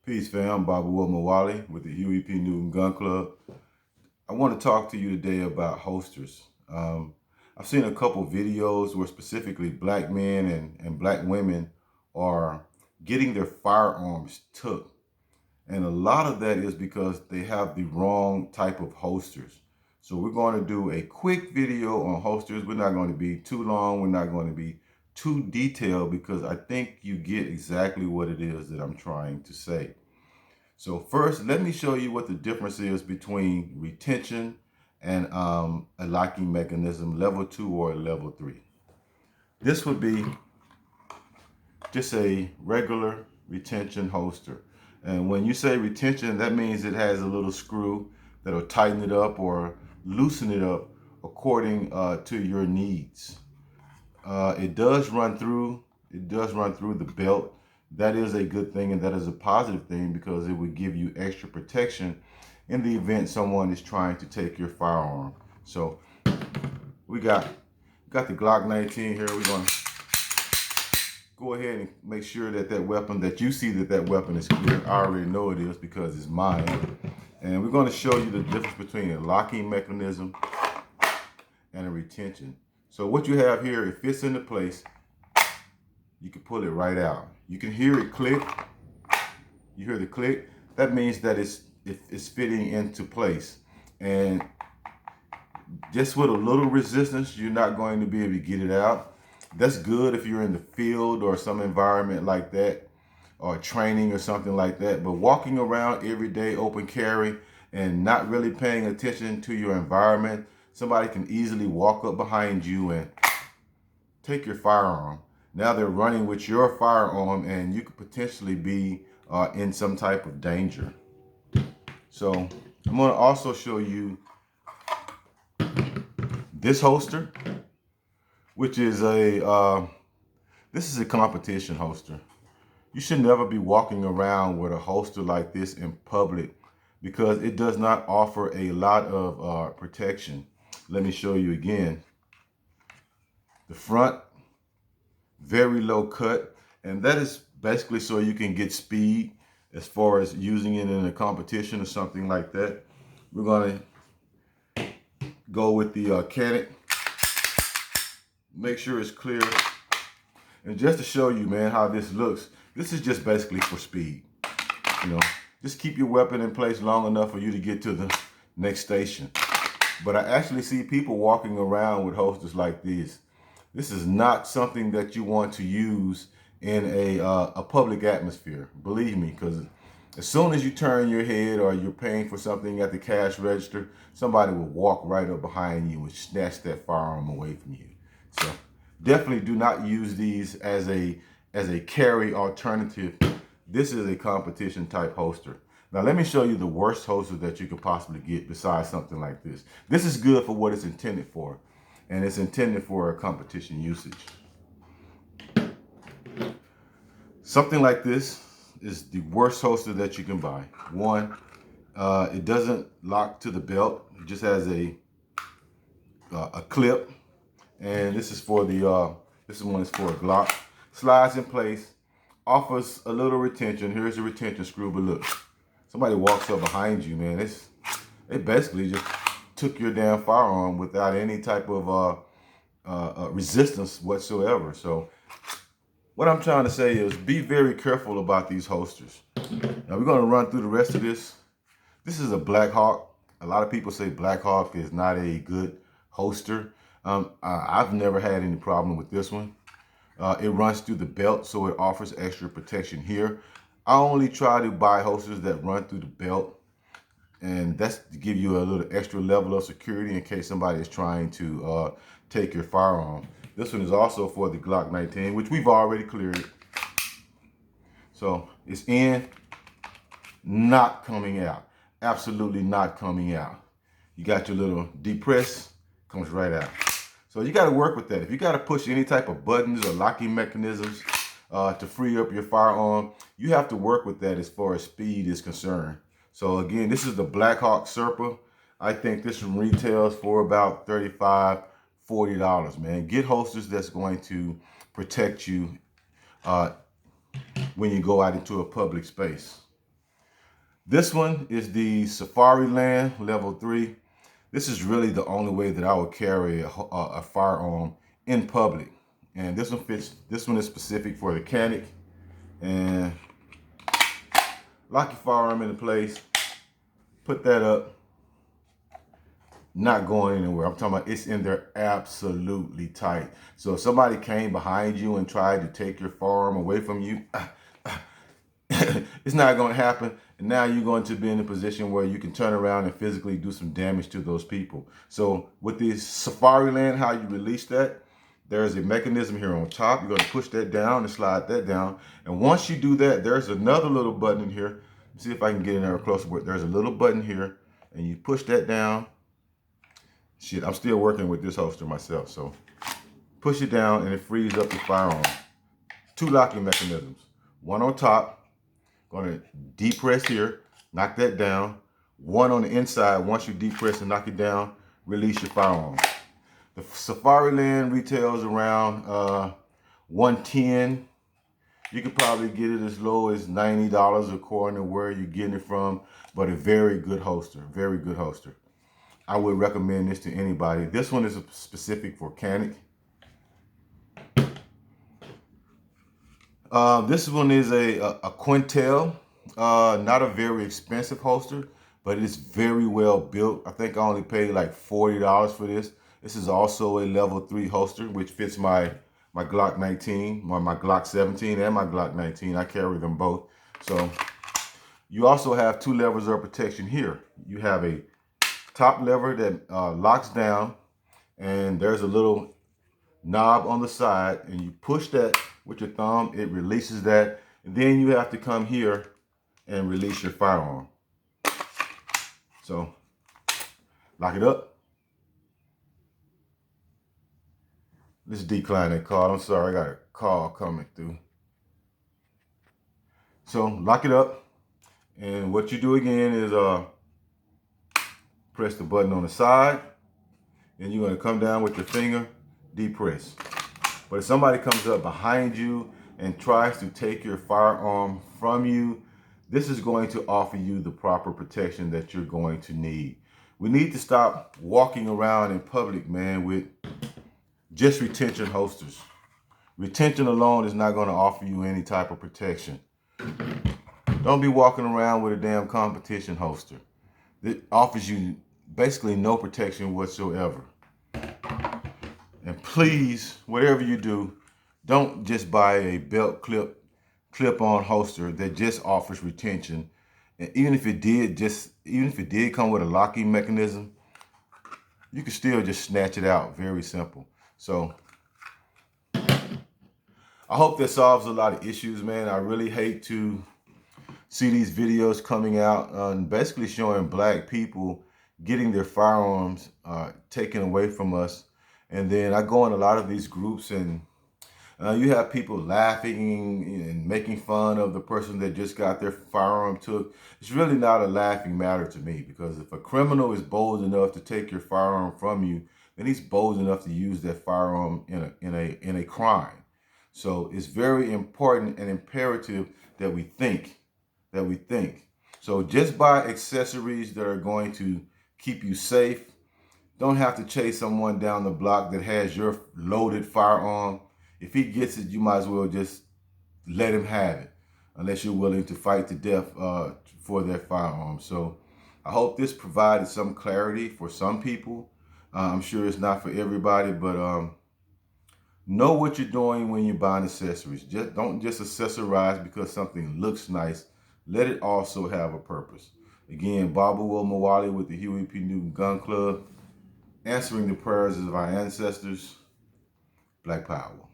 Peace, fam. Baba Mawali with the Huey P. Newton Gun Club. I want to talk to you today about holsters. I've seen a couple videos where specifically black men and black women are getting their firearms took. And a lot of that is because they have the wrong type of holsters. So we're going to do a quick video on holsters. We're not going to be too long. We're not going to be too detailed because I think you get exactly what it is that I'm trying to say. So first, let me show you what the difference is between retention and a locking mechanism, level 2 or level 3. This would be just a regular retention holster. And when you say retention, that means it has a little screw that'll tighten it up or loosen it up according to your needs. It does run through. It does run through the belt. That is a good thing, and that is a positive thing because it would give you extra protection in the event someone is trying to take your firearm. So we got the Glock 19 here. We're gonna go ahead and make sure that that weapon, that you see that weapon is clear. I already know it is because it's mine. And we're going to show you the difference between a locking mechanism and a retention. So what you have here, it fits into place. You can pull it right out. You can hear it click. You hear the click? That means that it's fitting into place. And just with a little resistance, you're not going to be able to get it out. That's good if you're in the field or some environment like that, or training or something like that. But walking around every day open carry and not really paying attention to your environment, somebody can easily walk up behind you and take your firearm. Now they're running with your firearm and you could potentially be in some type of danger. So I'm going to also show you this holster, which is this is a competition holster. You should never be walking around with a holster like this in public because it does not offer a lot of protection. Let me show you again. The front, very low cut, and that is basically so you can get speed as far as using it in a competition or something like that. We're going to go with the Canet. Make sure it's clear. And just to show you, man, how this looks, this is just basically for speed. You know, just keep your weapon in place long enough for you to get to the next station. But I actually see people walking around with holsters like this. This is not something that you want to use in a public atmosphere. Believe me, because as soon as you turn your head or you're paying for something at the cash register, somebody will walk right up behind you and snatch that firearm away from you. So definitely do not use these as a carry alternative. This is a competition type holster. Now let me show you the worst holster that you could possibly get besides something like this. This is good for what it's intended for, and it's intended for a competition usage. Something like this is the worst holster that you can buy. One, it doesn't lock to the belt. It just has a clip, and this is for the this one is for a Glock. Slides in place, offers a little retention. Here's the retention screw, but look, somebody walks up behind you, man. They basically just took your damn firearm without any type of resistance whatsoever. So what I'm trying to say is be very careful about these holsters. Now we're going to run through the rest of this. This is a Black Hawk. A lot of people say Black Hawk is not a good holster. I've never had any problem with this one. It runs through the belt, so it offers extra protection here. I only try to buy holsters that run through the belt, and that's to give you a little extra level of security in case somebody is trying to take your firearm. This one is also for the Glock 19, which we've already cleared. So it's in, not coming out. Absolutely not coming out. You got your little depress, comes right out. So you got to work with that. If you got to push any type of buttons or locking mechanisms to free up your firearm, you have to work with that as far as speed is concerned. So again, this is the Black Hawk Serpa. I think this one retails for about $35, $40, man. Get holsters that's going to protect you when you go out into a public space. This one is the Safariland level 3. This is really the only way that I would carry a firearm in public. And this one fits, this one is specific for the mechanic. And lock your firearm into place, put that up, not going anywhere. I'm talking about it's in there absolutely tight. So if somebody came behind you and tried to take your firearm away from you, it's not going to happen. And now you're going to be in a position where you can turn around and physically do some damage to those people. So with this Safariland, how you release that, there's a mechanism here on top. You're going to push that down and slide that down. And once you do that, there's another little button in here. Let's see if I can get in there closer. There's a little button here, and you push that down. Shit, I'm still working with this holster myself. So push it down, and it frees up the firearm. Two locking mechanisms. One on top. Going to depress here, knock that down. One on the inside. Once you depress and knock it down, release your firearm. The Safariland retails around $110. You could probably get it as low as $90 according to where you're getting it from, but a very good holster, very good holster. I would recommend this to anybody. This one is specific for mechanic. This one is a Qintel, not a very expensive holster, but it's very well built. I think I only paid like $40 for this. This is also a level 3 holster, which fits my Glock 19, my Glock 17, and my Glock 19. I carry them both. So you also have two levers of protection here. You have a top lever that locks down, and there's a little knob on the side, and you push that with your thumb, it releases that, and then you have to come here and release your firearm. So lock it up. Let's decline that call. I'm sorry, I got a call coming through. So lock it up, and what you do again is press the button on the side, and you're going to come down with your finger, depress. But if somebody comes up behind you and tries to take your firearm from you, this is going to offer you the proper protection that you're going to need. We need to stop walking around in public, man, with just retention holsters. Retention alone is not going to offer you any type of protection. Don't be walking around with a damn competition holster. It offers you basically no protection whatsoever. And please, whatever you do, don't just buy a belt clip-on holster that just offers retention. And even if it did come with a locking mechanism, you can still just snatch it out. Very simple. So I hope that solves a lot of issues, man. I really hate to see these videos coming out and basically showing black people getting their firearms taken away from us. And then I go in a lot of these groups, and you have people laughing and making fun of the person that just got their firearm took. It's really not a laughing matter to me, because if a criminal is bold enough to take your firearm from you, then he's bold enough to use that firearm in a crime. So it's very important and imperative that we think. So just buy accessories that are going to keep you safe. Don't have to chase someone down the block that has your loaded firearm. If he gets it, you might as well just let him have it, unless you're willing to fight to death for that firearm. So I hope this provided some clarity for some people. I'm sure it's not for everybody, but know what you're doing when you're buying accessories. Don't just accessorize because something looks nice. Let it also have a purpose. Again, Babu Mawali with the Huey P. Newton Gun Club, answering the prayers of our ancestors. Black Power.